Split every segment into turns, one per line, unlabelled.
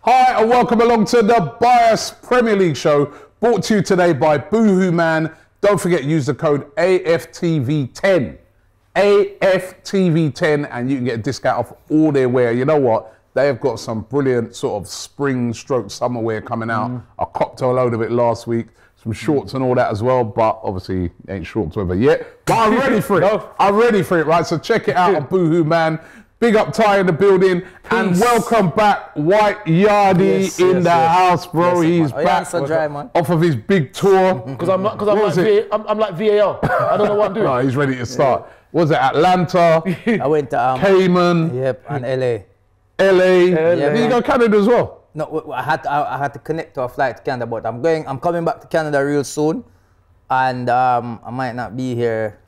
Hi and welcome along to the Bias Premier League show, brought to you today by Boohoo Man. Don't forget, use the code AFTV10. AFTV10 and you can get a discount off all their wear. You know what? They have got some brilliant sort of spring stroke summer wear coming out. I copped a load of it last week. Some shorts and all that as well, but obviously ain't shorts weather yet. But I'm ready for it. No. I'm ready for it, right? So check it out on Boohoo Man. Big up Ty in the building. Peace. And welcome back White Yardie in the house, bro. He's back
so dry, man.
Off of his big tour.
Because I'm like VAR. I don't know what I'm doing.
No, he's ready to start. Was it Atlanta?
I went to
Cayman.
Yep, and LA.
Did you go to Canada as well?
No, I had to connect to a flight to Canada, but I'm coming back to Canada real soon, and I might not be here.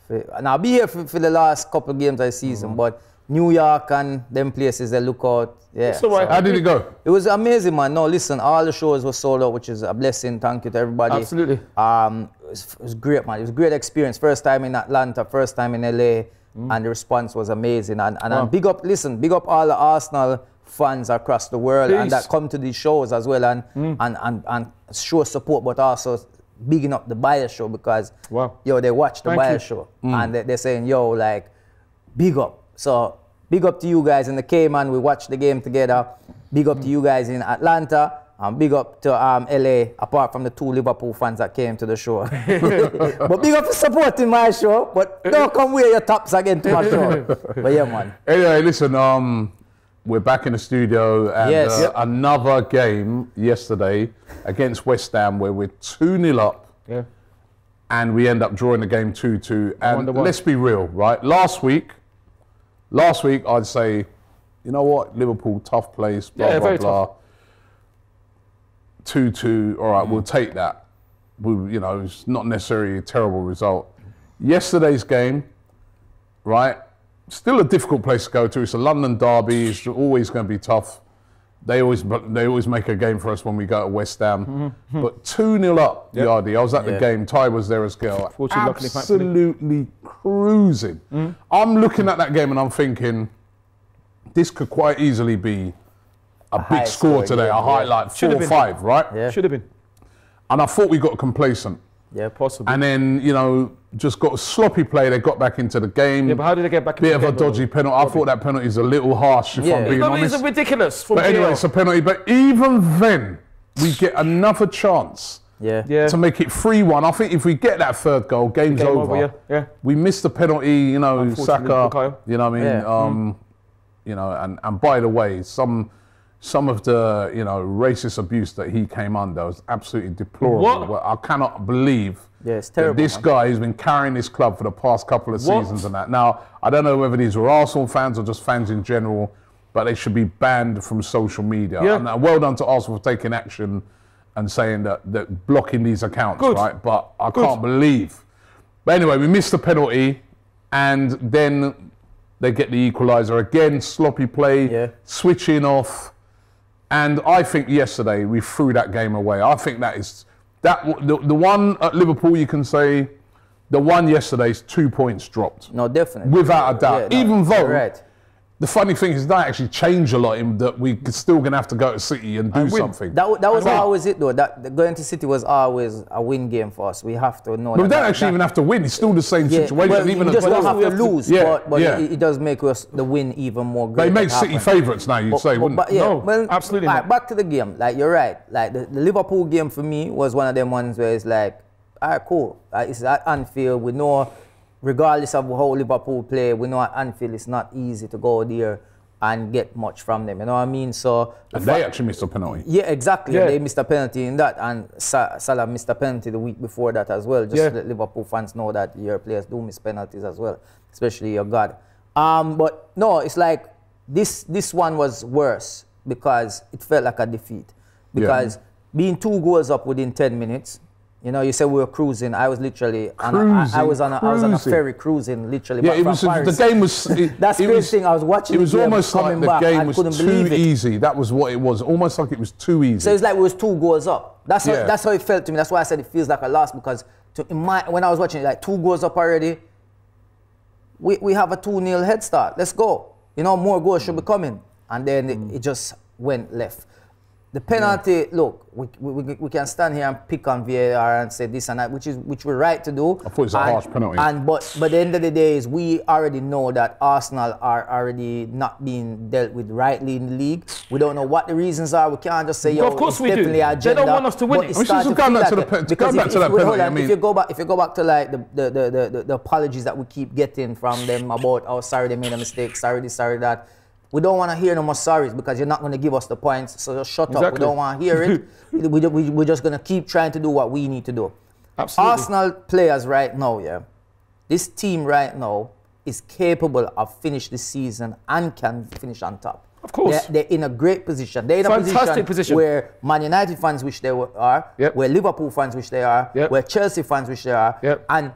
I'll be here for the last couple of games of the season, but New York and them places they look out. Yeah.
So
how did it go?
It was amazing, man. No, listen, all the shows were sold out, which is a blessing. Thank you to everybody.
Absolutely.
It was great, man. It was a great experience. First time in Atlanta, first time in LA, and the response was amazing. And big up all the Arsenal fans across the world and that come to these shows as well and show support, but also bigging up the Bias show because they watch the Bias show and they're saying, yo, like, big up. So big up to you guys in the Cayman. We watched the game together. Big up to you guys in Atlanta. And big up to LA, apart from the 2 Liverpool fans that came to the show. But big up for supporting my show. But don't come wear your tops again to my show. But yeah, man.
Anyway, listen, we're back in the studio and another game yesterday against West Ham where we're 2-0 up and we end up drawing the game 2-2. And let's be real, right? Last week I'd say, you know what, Liverpool, tough place, blah, blah, blah. 2-2, all right, we'll take that. It's not necessarily a terrible result. Yesterday's game, right? Still a difficult place to go to. It's a London derby. It's always going to be tough. They always make a game for us when we go to West Ham. But 2-0 up, Yardie. I was at the game. Ty was there as well. Absolutely cruising. I'm looking at that game and I'm thinking, this could quite easily be a big score today. A high, like 4 or 5, right?
Yeah.
Should have been.
And I thought we got complacent.
Yeah, possibly.
And then, just got a sloppy play. They got back into the game.
Yeah, but how did they get back into the game?
Bit of a dodgy penalty. I thought that penalty is a little harsh, if I'm being honest.
It's ridiculous.
But anyway, it's a penalty. But even then, we get another chance to make it 3-1. I think if we get that third goal, game's over. We missed the penalty, Saka, you know what I mean? And by the way, some of the racist abuse that he came under was absolutely deplorable. I cannot believe
it's terrible,
that this guy who's been carrying this club for the past couple of seasons and that. Now, I don't know whether these were Arsenal fans or just fans in general, but they should be banned from social media. And well done to Arsenal for taking action and saying that blocking these accounts, right? But I can't believe. But anyway, we missed the penalty and then they get the equaliser again, sloppy play, switching off. And I think yesterday we threw that game away. I think that is the one at Liverpool. You can say the one yesterday's 2 points dropped.
No, definitely,
without a doubt. Even though the funny thing is that actually changed a lot. In that we're still going to have to go to City and do something.
That was always it though. That going to City was always a win game for us. We have to know.
But we don't actually even have to win. It's still the same situation.
Well, even you just don't have to lose. But it does make us the win even more great.
They make City favourites now. You'd say, wouldn't it?
No, absolutely not.
Back to the game. Like you're right. Like the Liverpool game for me was one of them ones where it's like, all right, cool. It's at Anfield. We know, regardless of how Liverpool play, we know at Anfield it's not easy to go there and get much from them, you know what I mean? So
and they actually missed a penalty.
Yeah, exactly. They missed a penalty in that, and Salah missed a penalty the week before that as well. Just to let Liverpool fans know that your players do miss penalties as well, especially your God. But no, it's like this one was worse because it felt like a defeat. Because being 2 goals up within 10 minutes. You said we were cruising. I was literally I was on a ferry cruising, literally.
Yeah, the game was.
That's the crazy thing. I was watching.
It was almost like the game was too easy. That was what it was. Almost like it was too easy.
So it's like we was 2 goals up. That's how it felt to me. That's why I said it feels like a loss because when I was watching it, like 2 goals up already. We have a 2-0 head start. Let's go. More goals should be coming, and then it just went left. The penalty, look, we can stand here and pick on VAR and say this and that, which we're right to do.
I thought it was a harsh penalty.
But the end of the day is we already know that Arsenal are already not being dealt with rightly in the league. We don't know what the reasons are. We can't just say, yo,
of course
it's
we
definitely
do.
agenda.
They don't want us to win it.
We should go back to that penalty. I mean,
if you go back to like the apologies that we keep getting from them about, oh, sorry, they made a mistake, sorry this, sorry that. We don't want to hear no more sorries because you're not going to give us the points. So just shut up. We don't want to hear it. We're just going to keep trying to do what we need to do.
Absolutely.
Arsenal players right now, yeah, this team right now is capable of finish this season and can finish on top.
Of course.
They're in a great position. They're in a
Fantastic position
where Man United fans wish they are, where Liverpool fans wish they are, where Chelsea fans wish they are, and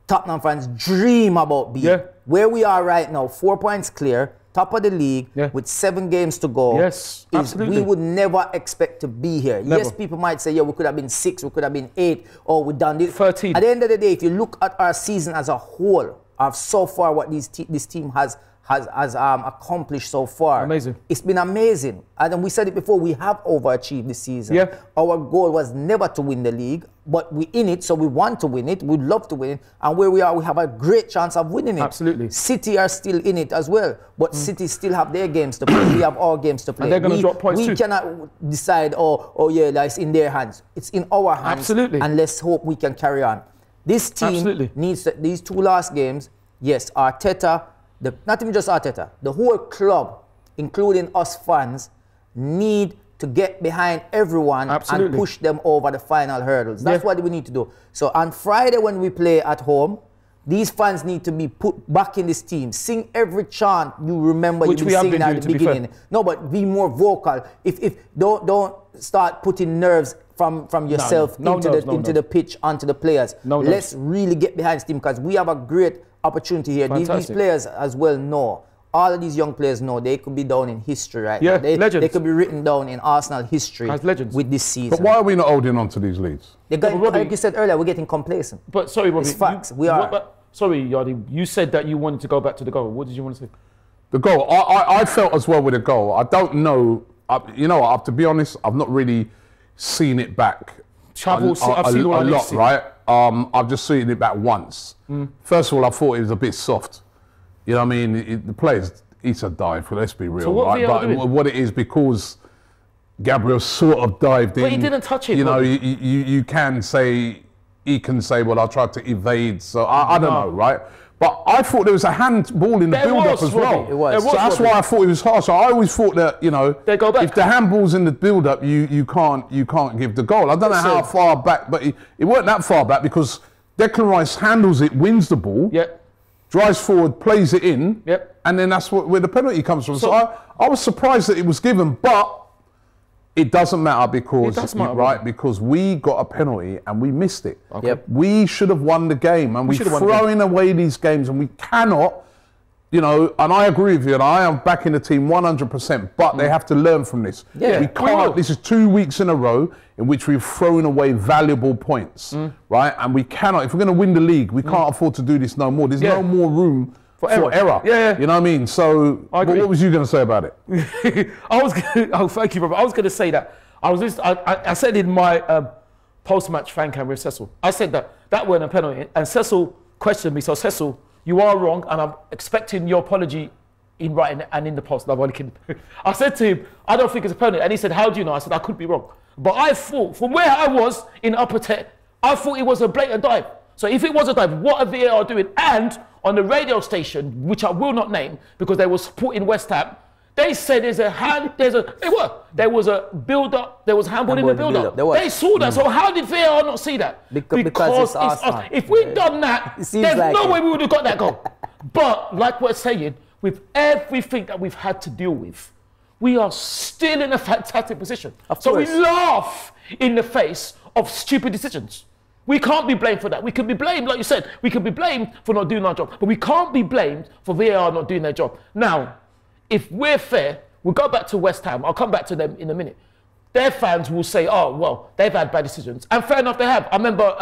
Tottenham fans dream about being. Where we are right now, 4 points clear, top of the league, with 7 games to go.
Yes, absolutely.
We would never expect to be here.
Never.
Yes, people might say, yeah, we could have been 6, we could have been 8, or we done this.
13.
At the end of the day, if you look at our season as a whole, of so far what this team has accomplished so far.
Amazing.
It's been amazing. And we said it before, we have overachieved this season. Our goal was never to win the league, but we're in it, so we want to win it. We'd love to win it. And where we are, we have a great chance of winning it.
Absolutely.
City are still in it as well, but City still have their games to play. We have our games to play.
And they're going to drop points too.
We cannot decide, oh yeah, that's in their hands. It's in our hands.
Absolutely.
And let's hope we can carry on. This team needs these 2 last games. Yes, Arteta, not even just Arteta, the whole club, including us fans, need to get behind everyone and push them over the final hurdles. That's what we need to do. So on Friday when we play at home, these fans need to be put back in this team. Sing every chant you remember you singing at the beginning. No, but be more vocal. If don't start putting nerves from yourself into the pitch, onto the players. Let's really get behind this team because we have a great opportunity here. These players as well know. All of these young players know they could be down in history right now.
Legends.
They could be written down in Arsenal history with this season.
But why are we not holding on to these leads?
Like you said earlier, we're getting complacent.
But sorry, Robbie.
It's facts. We are.
Sorry, Yardi. You said that you wanted to go back to the goal. What did you want to say?
The goal. I felt as well with the goal. I don't know. You know, to be honest, I've not really seen it back.
I've seen a lot,
right? I've just seen it back once. First of all, I thought it was a bit soft. You know what I mean? The players, it's a dive, let's be real.
So what
right? But what it is, because Gabriel sort of dived in.
But he didn't touch it.
You know, you can say, he can say, well, I tried to evade. So I don't know, right? But I thought there was a handball in the build-up as well.
It was.
So that's why I thought it was harsh. I always thought that, you know,
they go back.
If the handball's in the build-up, you can't give the goal. I don't know how far back, but it weren't that far back because Declan Rice handles it, wins the ball, drives forward, plays it in, and then that's where the penalty comes from. So I was surprised that it was given, but it doesn't matter because because we got a penalty and we missed it. We should have won the game, and we're throwing away these games, and we cannot. You know, and I agree with you, and I am backing the team 100%, but they have to learn from this. We can't, this is 2 weeks in a row in which we've thrown away valuable points, right? And we cannot, if we're going to win the league, we can't afford to do this no more. There's no more room for error. You know what I mean? So, what was you going to say about it?
Thank you, brother. I was going to say that. I said in my post-match fan cam with Cecil, I said that weren't a penalty, and Cecil questioned me. So, Cecil, you are wrong, and I'm expecting your apology in writing and in the post. No, I said to him, I don't think it's a penalty. And he said, how do you know? I said, I could be wrong. But I thought, from where I was in upper tech, I thought it was a blatant dive. So if it was a dive, what are VAR doing? And on the radio station, which I will not name because they were supporting West Ham, they said there was a build-up, there was handball in the build-up. They saw that, so how did VAR not see that?
Because it's us.
If we'd done that, there's no way we would have got that goal. But like we're saying, with everything that we've had to deal with, we are still in a fantastic position. So we laugh in the face of stupid decisions. We can't be blamed for that. We can be blamed, like you said, we can be blamed for not doing our job, but we can't be blamed for VAR not doing their job. Now, if we're fair, we'll go back to West Ham. I'll come back to them in a minute. Their fans will say, oh, well, they've had bad decisions. And fair enough, they have. I remember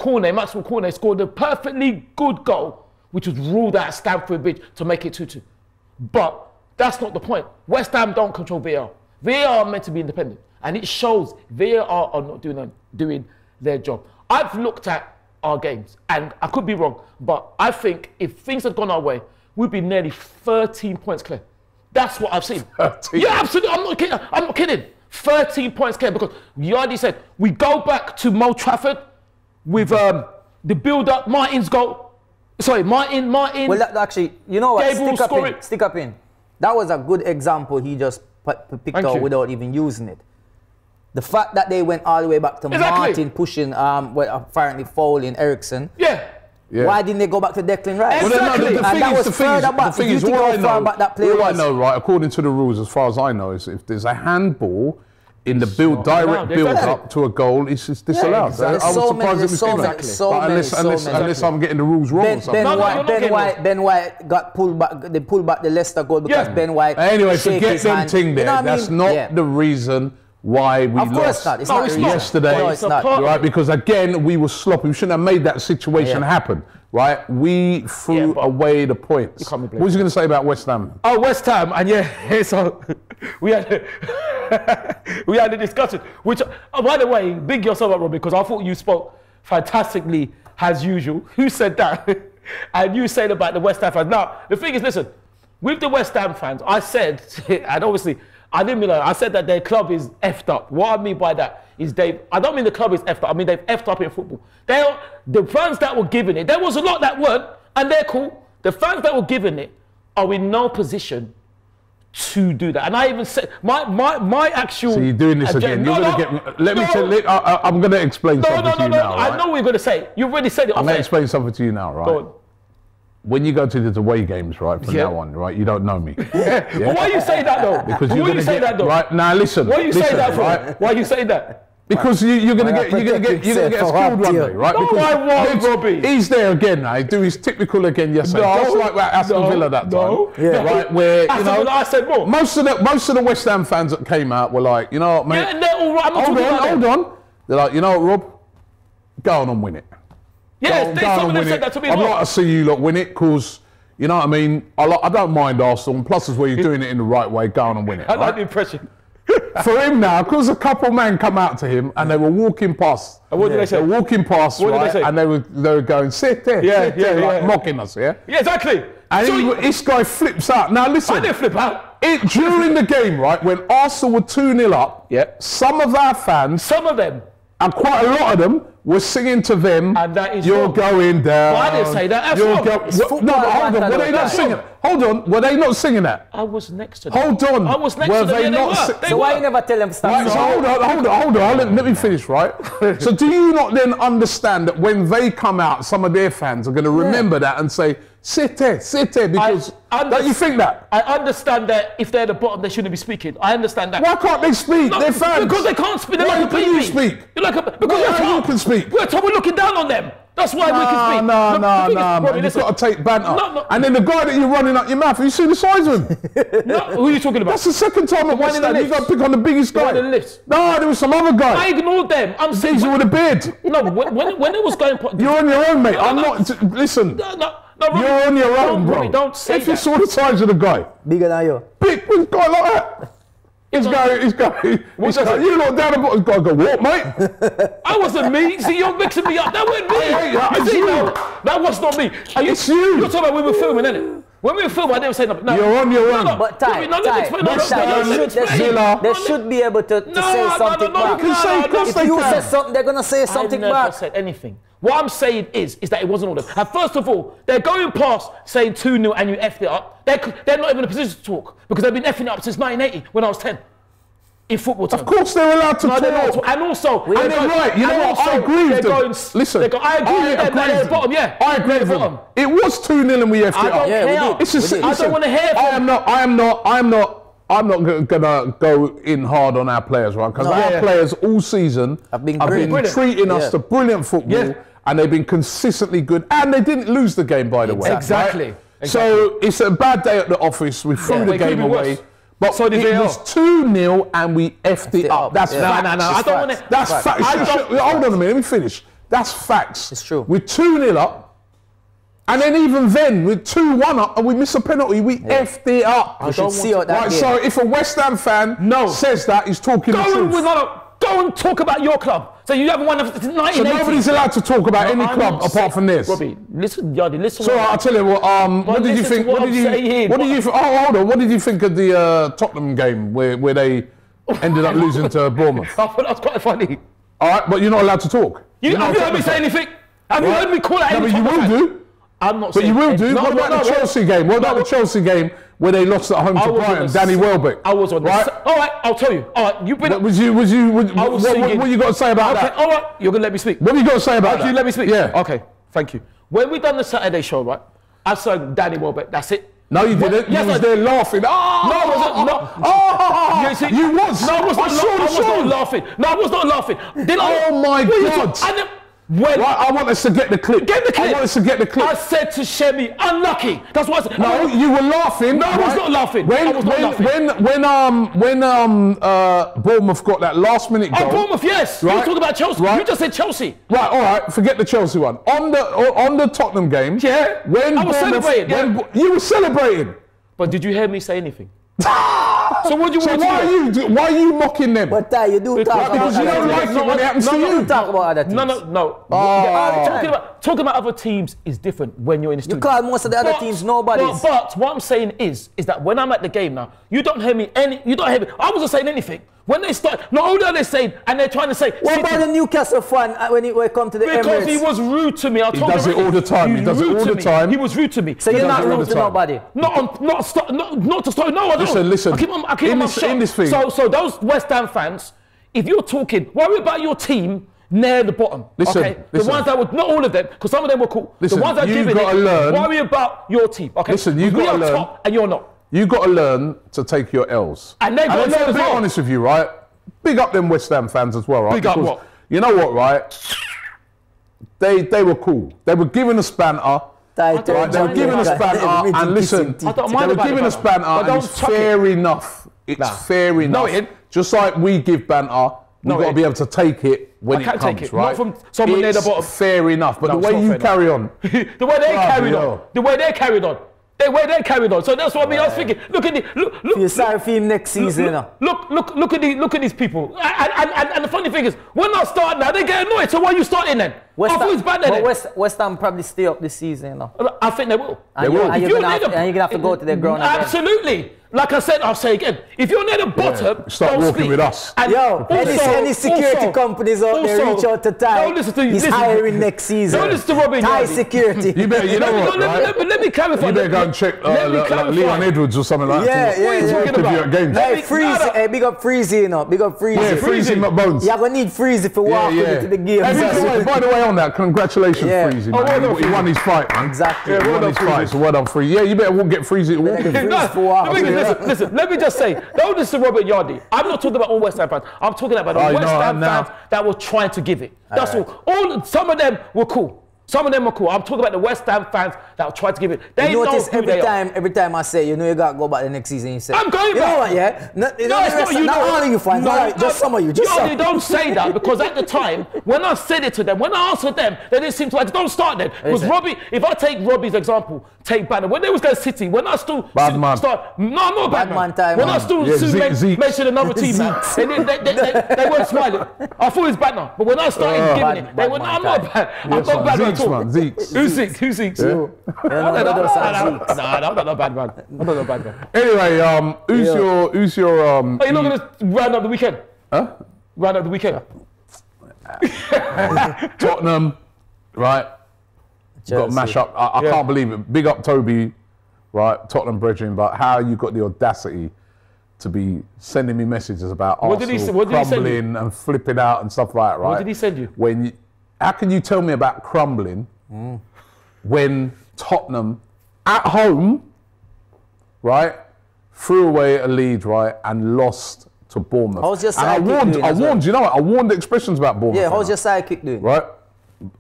Maxwell Cornet scored a perfectly good goal, which was ruled out at Stamford Bridge to make it 2-2. But that's not the point. West Ham don't control VAR. VAR are meant to be independent. And it shows VAR are not doing their job. I've looked at our games, and I could be wrong, but I think if things had gone our way, we'd be nearly 13 points clear. That's what I've seen. 13. Yeah, absolutely. I'm not kidding. 13 points clear, because you already said we go back to Mo Trafford with the build-up, Martin's goal. Sorry, Martin.
Well, actually, you know what? Stick up in. That was a good example he just picked out without even using it. The fact that they went all the way back to Martin pushing, apparently fouling Ericsson.
Yeah.
Why didn't they go back to Declan Rice?
Exactly. The thing is, all I know, right, according to the rules, as far as I know, is if there's a handball in the direct build up to a goal, it's just disallowed.
Exactly.
I was surprised it was unless I'm getting the rules wrong or something.
Ben White got pulled back. They pulled back the Leicester goal because Ben White.
Anyway, forget them thing there. That's not the reason why we lost yesterday.
No, it's not.
Right, because again, we were sloppy. We shouldn't have made that situation happen. Right, we threw away the points. What was you going to say about West Ham?
Oh, West Ham, and so we had a discussion. Which, by the way, big yourself up, Rob, because I thought you spoke fantastically as usual. Who said that? And you said about the West Ham fans. Now, the thing is, listen, with the West Ham fans, I said, and obviously, I didn't mean that. I said that their club is effed up. What I mean by that is I don't mean the club is effed up. I mean they've effed up in football. The fans that were giving it, there was a lot that weren't, and they're cool. The fans that were giving it are in no position to do that. And I even said, my actual...
So you're doing this again. I'm going to explain something to you now.
I know what you're going to say. You've already said it.
I'm going to explain something to you now, right?
Go on.
When you go to the away games, right, from now on, right, you don't know me.
But why you say that though?
Because you're going to get right now. Listen.
Why you say that for? Right? Why you say that?
Because you're going to get screwed one day, right?
No, I won't, Robbie.
He's there again now. He do his typical again yesterday, just like that Aston Villa that time. Right, where you know,
I said more.
Most of the West Ham fans that came out were like, you know what, mate?
Yeah, and they're all right.
Hold on. They're like, you know what, Rob? Go on and win it.
Yeah, some of them said that to me.
I'd like to see you lot win it because. You know what I mean? I don't mind Arsenal, and plus is where you're doing it in the right way, go on and win it.
I like the impression.
For him now, because a couple men come out to him and they were walking past.
And what did they say?
They were walking past,
what did they say?
And they were going, sit there, like mocking us, yeah?
Yeah, exactly.
And this guy flips out. Now listen.
I didn't flip out.
During the game, right, when Arsenal were 2-0 up, some of our fans,
some of them,
and quite a lot of them, were singing to them,
and that is
you're going down.
Well, I didn't say that.
No, hold on. Were they not singing? Hold on. Were they not singing that?
I was next to them.
Hold on.
I was next to them.
So why you never tell them stop?
Right, so hold on. Let me finish, right? So do you not then understand that when they come out, some of their fans are going to remember that and say, sit there, because don't you think that?
I understand that if they're at the bottom, they shouldn't be speaking. I understand that.
Why can't they speak? They're fans.
Because they can't speak.
Why can you speak?
Because you can speak. We're looking down on them. That's why we can speak.
No, man. You've got to take banter. And then the guy that you're running up your mouth, you see the size of him?
Who are you talking about?
That's the second time at West Ham. You got to pick on the biggest guy.
The lifts.
No, there was some other guy.
I ignored them. I'm saying.
These with a beard.
No, when it was going...
You're on your own, mate. I'm not... Listen.
No, Robbie,
you're on your own, bro.
Robbie, don't say
if you saw the size of the guy.
Bigger than you.
Big guy like that. He's going, you lot down the bottom, go, what, mate?
I wasn't me. See, you're mixing me up. That wasn't me. That was not me.
It's you.
You're talking about when we were filming, innit? When we were filming, I didn't say nothing. No.
You're on your own.
But they should be able to say something back. If you say something, they're going to say something back.
I never said anything. What I'm saying is that it wasn't all them. And first of all, they're going past saying 2-0 and you effed it up. They're not even in a position to talk because they've been effing it up since 1980 when I was 10. In football terms.
Of course they're allowed to talk.
And also...
And they're right. You know what? I agree with them.
Listen. I agree with them. They're at the bottom, yeah.
I agree with them. It was 2-0 and we effed it up.
I don't want to hear from them.
I'm not going to go in hard on our players, right? Because our players all season have been treating us to brilliant football and they've been consistently good. And they didn't lose the game, by the way.
Exactly.
So it's a bad day at the office. We threw the game away. But so it was 2-0 and we effed it up. That's facts. No. I don't want to. That's facts. Hold on a minute. Let me finish. That's facts.
It's true.
We're 2-0 up. And then even then, with 2-1 up and we miss a penalty, we effed it up.
You should see out that game.
So if a West Ham fan says that, he's talking the truth.
Go and talk about your club. So you haven't won since 1980.
So nobody's allowed to talk about any club apart from this.
Robbie, listen, Yardy, listen.
So I'll tell you what. What did you think? What did you? Oh, hold on. What did you think of the Tottenham game where they ended up losing to Bournemouth?
I thought that was quite funny.
All right, but you're not allowed to talk.
Have you heard me say anything? Have you heard me call out anything?
No, but you will do.
I'm not
but
saying.
you will do. What about the Chelsea game? What about the Chelsea game where they lost at home to Brighton? Danny Welbeck.
I was on the all right, I'll tell you. All right, you've been.
What you got to say about that?
All right, you're gonna let me speak.
What have you got to say about that?
You let me speak.
Yeah.
Okay, thank you. When we done the Saturday show, right? I saw Danny Welbeck. That's it.
No, you didn't.
Yes,
you was there laughing.
No, I wasn't.
You was.
No, I was not laughing. No, I was not laughing.
Oh my God. Right, I want us to get the clip.
Get the clip.
I want us to get the clip.
I said to Shemi, unlucky. That's what I said.
No, you were laughing.
No, I was not laughing. I was not laughing.
When Bournemouth got that last minute goal.
Oh, Bournemouth, yes.
Right?
You talking about Chelsea.
Right?
You just said Chelsea.
Right, all right. Forget the Chelsea one. On the Tottenham game.
Yeah.
When
I was celebrating.
You were celebrating.
But did you hear me say anything? So what do you want
to do? Why are you mocking them?
But you do talk about
because you don't like it when it happens to you.
You talk about other teams.
No. Talking about other teams is different when you're in the studio.
You call most of the other teams nobodies.
But what I'm saying is that when I'm at the game now, you don't hear me. I wasn't saying anything. When they start, not only are they saying, and they're trying to say.
What about the Newcastle fan when he come to the Emirates?
Because he was rude to me.
He does it all the time. He does it all the time.
He was rude to me.
So you're not rude to nobody?
Not to start. No, I don't.
Listen.
I keep on
in this thing.
So those West Ham fans, if you're talking, worry about your team near the bottom.
Listen.
The ones that were, not all of them, because some of them were cool.
Listen,
the ones that give it, worry about your team. Okay.
Listen, you've got to learn.
Top and you're not.
You've got to learn to take your L's.
And they've got to learn as well.
Be honest with you, right? Big up them West Ham fans as well, right?
Big up what?
You know what, right? They were cool. They were giving us banter. They were giving us banter, and listen, they were giving us banter, and it's fair enough. It's fair enough. Just like we give banter, we've got to be able to take it when it comes, right?
Not from someone near the bottom.
Fair enough, but the way you carry on.
The way they carried on. The way they carried on. So that's what I mean. I was thinking, look at the
You're sorry for him next season.
Look at these people. And the funny thing is, when I start now, they get annoyed. So why are you starting then?
West Ham probably stay up this season, you know.
I think they will.
And you're gonna have to go to the ground again.
Absolutely. Like I said, I'll say again. If you're near the bottom,
start walking with us.
And
any security companies out there, reach out to Ty. He's hiring next season.
Don't listen to Robin.
Ty Security.
You better, you know what, right?
Let me clarify.
You better go and check like Leon Edwards or something like that.
What are you talking about? Hey, Freezy. Hey, big up Freezy, you know. Big up Freezy.
Yeah, Freezy McBones.
You're going to need Freezy for walking into the game.
By the way, on that, congratulations, Freezy, man. He won his fight, man.
Exactly.
He won his fight, so well done, Freezy. Yeah, you better get Freezy to walk.
Listen, let me just say, don't listen to Robert Yardy. I'm not talking about all West Ham fans. I'm talking about the West Ham fans that were trying to give it. That's all. Some of them were cool. Some of them were cool. I'm talking about the West Ham fans that were trying to give it. They
notice every time I say, you know, you got to go back the next season. You say,
I'm going back.
You know what, yeah? Not all of you fans. Just some of you.
They don't say that because at the time, when I said it to them, when I answered them, they didn't seem to like, don't start then. Because Robbie, if I take Robbie's example, take Banner. When they was going to City, when I still start, no, I'm not a bad man. Time, when I still mentioned another team, man, they weren't smiling. I thought it was Banner. But when I started giving it, they went, no, I'm not bad. I'm not bad man. Who's Zeeks?
Yeah.
I'm not a bad man. I'm not a bad man.
Anyway, who's your
Are you not gonna round up the weekend?
Huh?
Round up the weekend.
Tottenham, right? Got to mash up. I can't believe it. Big up Toby, right? Tottenham brethren, but how you got the audacity to be sending me messages about Arsenal crumbling and flipping out and stuff like that, right?
What did he send you?
How can you tell me about crumbling when Tottenham at home, right, threw away a lead, right, and lost to Bournemouth?
How's your
sidekick doing? I warned, you know what? I warned the expressions about Bournemouth.
Yeah, how's your sidekick doing?
Right?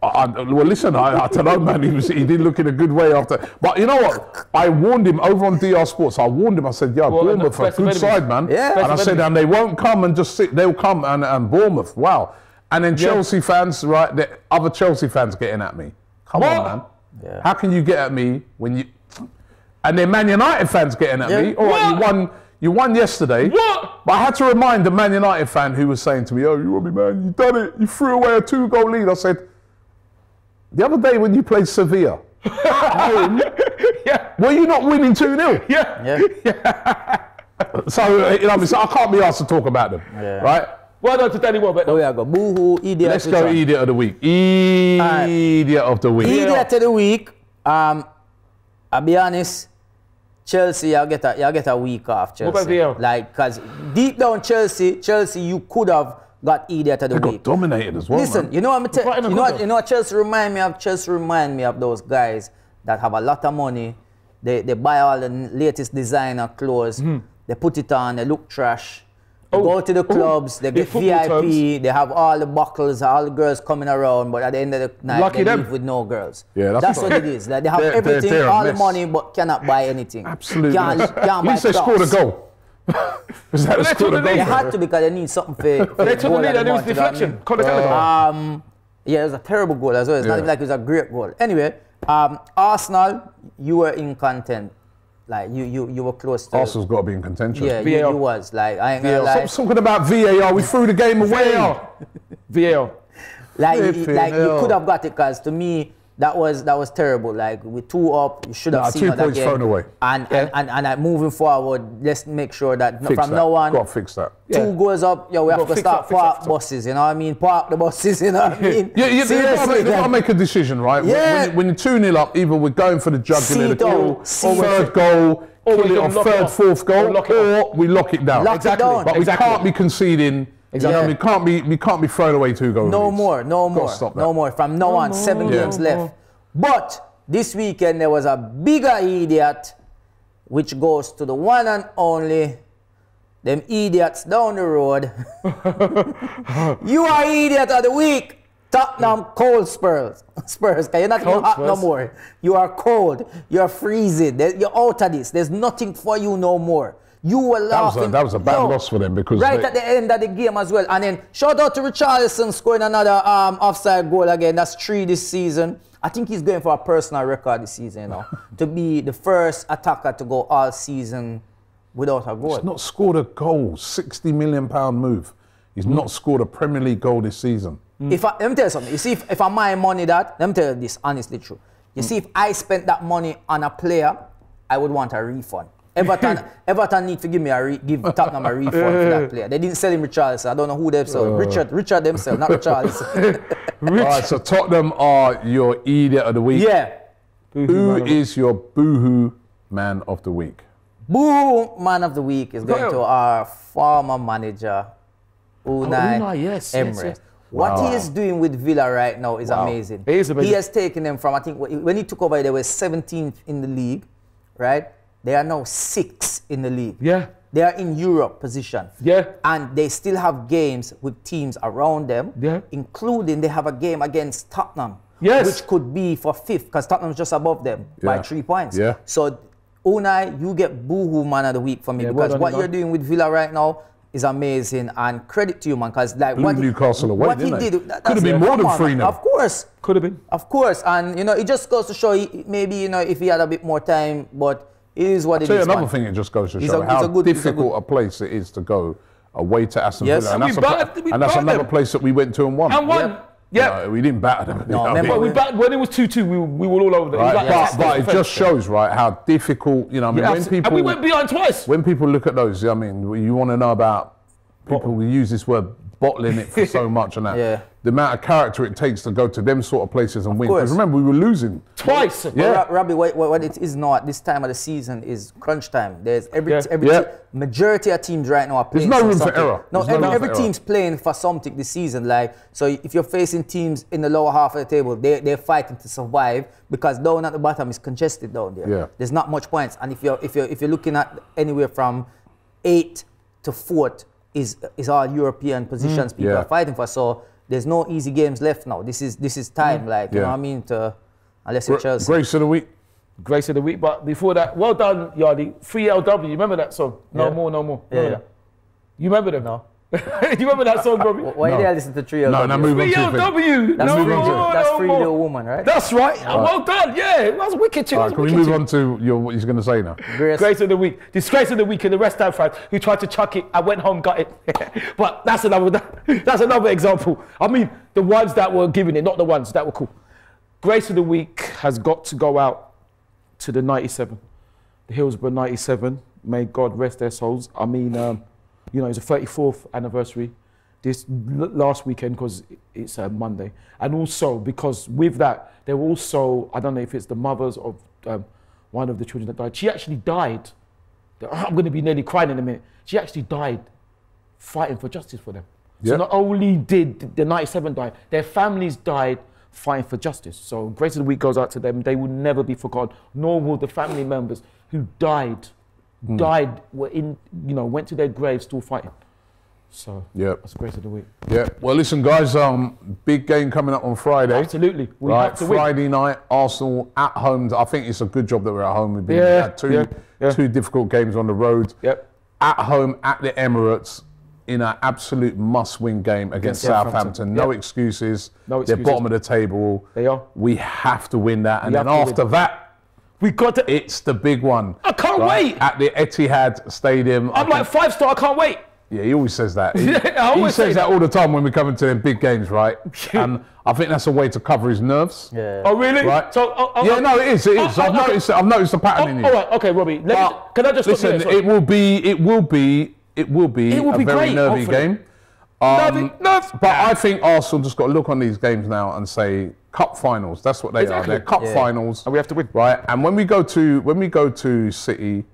Well, listen, I don't know, man. He did look in a good way after. But you know what? I warned him over on DR Sports. I warned him. I said, yeah, Bournemouth are a good side, man.
Yeah.
And I said, and they won't come and just sit. They'll come and Bournemouth. Wow. And then Chelsea fans, right? The other Chelsea fans getting at me. Come on, man.
Yeah.
How can you get at me when you... And then Man United fans getting at me. All right, you won yesterday.
What?
But I had to remind the Man United fan who was saying to me, oh, you want me, man? You done it. You threw away a 2-goal lead. I said, the other day when you played Sevilla, were you not winning 2-0?
Yeah.
So, you know, so I can't be asked to talk about them, right?
Well done to Danny Welbeck.
Oh, yeah, go boohoo, idiot.
Let's go idiot of the week. Idiot of the week.
Idiot of the week. I'll be honest. Chelsea, you get a week off. Chelsea.
What about VL?
Like, cause deep down Chelsea, you could have got idiot of the week.
They got dominated as well.
Listen,
man.
you know what Chelsea remind me of? Chelsea remind me of those guys that have a lot of money. They buy all the latest designer clothes. They put it on. They look trash. They go to the clubs. They get VIP. Terms. They have all the buckles, all the girls coming around. But at the end of the night, they leave with no girls.
Yeah,
that's what it is. Like, they have everything, all the money, but cannot buy anything.
Absolutely.
Can't
At least
buy
they scored a goal.
They
had to because they need something for
they took the lead and it was deflection.
Yeah, it was a terrible goal as well. It's not even like it was a great goal. Anyway, Arsenal, you were in content. Like you were close to.
Arsenal's got to be in contention.
Yeah, you was. Like I ain't gonna lie.
Something about VAR. We threw the game away.
VAR.
Like you could have got it, because to me that was terrible. Like we 2 up, you should have seen
2 points thrown away.
And moving forward, let's make sure that from now on,
got to fix that.
2 goes up, we have to start park buses. You know what I mean? Park the buses. You know what I mean?
Seriously, they got to make a decision, right?
Yeah.
When you're 2-0 up, either we're going for the jugular, the kill, 3rd goal, kill it on 3rd, 4th goal, or we lock it down. But we can't be conceding. Exactly. We can't be throwing away 2 goals.
No more. From now on, 7 games left. But this weekend there was a bigger idiot, which goes to the one and only them idiots down the road. You are idiot of the week. Tottenham cold Spurs. Because you're not hot no more. You are cold. You're freezing. You're out of this. There's nothing for you no more. You were laughing.
That was a bad loss for them because
at the end of the game as well. And then shout out to Richarlison scoring another offside goal again. That's 3 this season. I think he's going for a personal record this season, you know, to be the first attacker to go all season without a goal.
He's not scored a goal. £60 million move. He's not scored a Premier League goal this season.
Let me tell you something. You see, if I my money that, let me tell you this honestly true. You see, if I spent that money on a player, I would want a refund. Everton need to give Tottenham a refund for that player. They didn't sell him Richarlison. I don't know who they sold. Richard themselves, not Richarlison.
All right, so Tottenham are your idiot of the week.
Yeah.
Who is your boohoo man of the week?
Boohoo man of the week is going to our former manager, Unai Emery. Yes. What he is doing with Villa right now is amazing. It is amazing. He has taken them from, I think, when he took over, they were 17th in the league, right? They are now 6th in the league.
Yeah.
They are in Europe position.
Yeah.
And they still have games with teams around them, including they have a game against Tottenham, which could be for 5th, because Tottenham's just above them by 3 points. Yeah. So, Unai, you get boohoo man of the week for me, because what you're doing with Villa right now is amazing, and credit to you, man, because like
what Newcastle away,
what he did,
could have been more than 3-0.
Of course.
Could have been.
Of course. And, you know, it just goes to show, maybe, you know, if he had a bit more time, but it is what it is.
Another thing, it just goes to show how difficult a place it is to go away to Aston Villa. And that's another place that we went to and won.
And won.
Yeah, we didn't batter them.
No, remember
we batted when it was 2-2. We were all over them.
Right, but it just shows, right, how difficult. You know, I mean, when people
and we went behind twice.
When people look at those, I mean, you want to know about people. We use this word bottling it for so much, and that the amount of character it takes to go to them sort of places and win. Because remember, we were losing
twice.
Robbie, what it is now at this time of the season is crunch time. There's majority of teams right now are playing.
There's no room for error.
No, every team's playing for something this season. Like, so if you're facing teams in the lower half of the table, they're fighting to survive, because down at the bottom is congested down there. Yeah. There's not much points, and if you're looking at anywhere from 8th to 4th is all European positions people are fighting for. So there's no easy games left now. This is time, like, you know what I mean, unless you're Chelsea.
Grace of the week.
Grace of the week. But before that, well done, Yardy. 3LW. You remember that song? No more.
Yeah.
You remember them?
No.
You remember that song, Robbie?
Why did I listen to 3LW?
No, move on to your thing.
3LW.
That's Free Little Woman, right?
That's right. Well done. Yeah, it was wicked too.
Can we move on to what he's going to say now?
Grace of the week. Disgrace of the week in the West Ham fans who tried to chuck it. I went home, got it. But that's another example. I mean, the ones that were giving it, not the ones that were cool. Grace of the week has got to go out to the 97. The Hillsborough 97. May God rest their souls. I mean, you know, it's the 34th anniversary this last weekend because it's a Monday. And also because with that, there were also, I don't know if it's the mothers of one of the children that died. She actually died. I'm going to be nearly crying in a minute. She actually died fighting for justice for them. Yep. So not only did the 97 die, their families died fighting for justice. So Grace of the Week goes out to them. They will never be forgotten, nor will the family members who died, were in, you know, went to their graves still fighting. So that's Grace of the Week. Yeah.
Well, listen, guys, big game coming up on Friday.
Absolutely. We
right.
have to
Friday
win.
night, Arsenal at home. I think it's a good job that we're at home. We've had two difficult games on the road.
Yep.
At home at the Emirates in an absolute must-win game against Southampton. No excuses.
No excuses.
They're bottom of the table.
They are.
We have to win that. And then after that,
we got to.
It's the big one.
I can't wait.
At the Etihad Stadium.
I'm like 5-star. I can't wait.
Yeah, he always says that.
He
says that all the time when we come into them big games, right? And I think that's a way to cover his nerves.
Yeah.
Oh, really?
Right?
So,
no, it is. I've noticed the pattern in you.
All right, okay, Robbie. Can I just
listen? It will be a very
great,
nervy game. But I think Arsenal just got to look on these games now and say cup finals. That's what they are. They're cup finals,
and we have to win,
right? And when we go to City,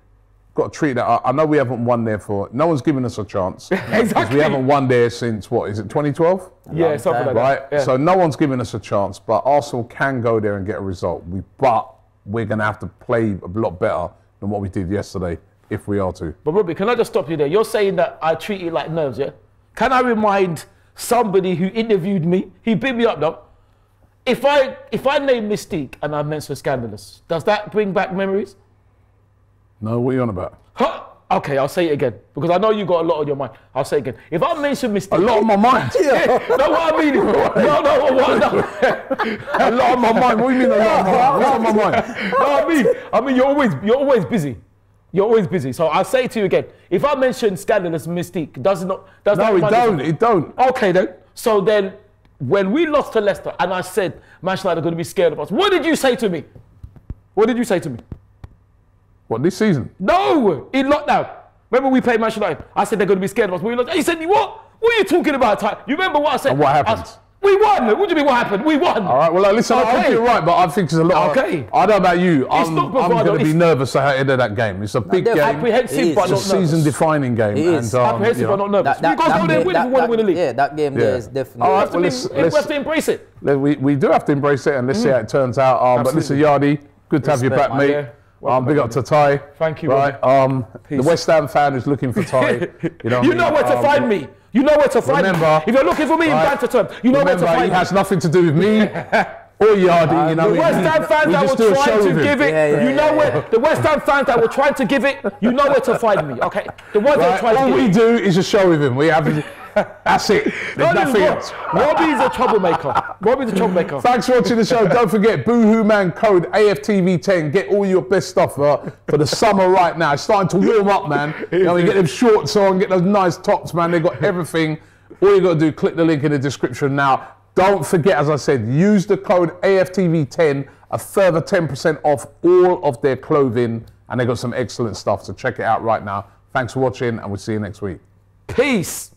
got to treat that. I know we haven't won there for. No one's given us a chance.
Exactly.
We haven't won there since what is it? 2012.
Yeah, something like
that.
Right.
So no one's given us a chance, but Arsenal can go there and get a result. But we're going to have to play a lot better than what we did yesterday if we are to.
But Robbie, can I just stop you there? You're saying that I treat it like nerves, yeah? Can I remind somebody who interviewed me? He beat me up, though. If I name Mystique and I mention Scandalous, does that bring back memories?
No, what are you on about?
Huh? Okay, I'll say it again because I know you got a lot on your mind. I'll say it again. If I mention Mystique,
a lot on my mind.
No, what I mean, no.
A lot on my mind. What do you mean a lot on my mind?
No, I mean, you're always busy. You're always busy. So I'll say it to you again. If I mention Scandalous Mystique,
it don't.
Okay then. So then, when we lost to Leicester and I said Manchester United are going to be scared of us, what did you say to me? What did you say to me?
What, this season?
No, in lockdown. Remember we played Manchester United? I said they're going to be scared of us. He said, what? What are you talking about? You remember what I said?
And what happened?
We won. What do you mean what happened? We won.
All right, well, listen, I think you're right, but I think it's a lot.
Okay.
I don't know about you. I'm going to be nervous at the end of that game. It's a big game.
Apprehensive, but not nervous.
It's a season-defining game.
It is. Apprehensive, but not nervous. You guys go there and win if you want to win the league.
Yeah, that game there is definitely.
All right, well,
we have to embrace it.
We do have to embrace it, and let's see how it turns out. But listen, Yardi, good to have you back, mate. Big up to Ty.
Thank you.
Right. The West Ham fan is looking for Ty. You know
where to find me. You know where to find me. If you're looking for me in banter terms, you know where to find me.
It has nothing to do with me or Yardi. You know,
the West Ham fans that were trying to give it, you know where. The West Ham fans that were trying to give it, you know where to find me. Okay. The ones that try to give it.
All we do is a show with him. We have. That's it. There's nothing else.
Robbie's a troublemaker.
Thanks for watching the show. Don't forget, Boohoo Man code AFTV10. Get all your best stuff for the summer right now. It's starting to warm up, man. You know, you get them shorts on, get those nice tops, man. They've got everything. All you got to do, click the link in the description now. Don't forget, as I said, use the code AFTV10, a further 10% off all of their clothing. And they've got some excellent stuff, so check it out right now. Thanks for watching, and we'll see you next week.
Peace.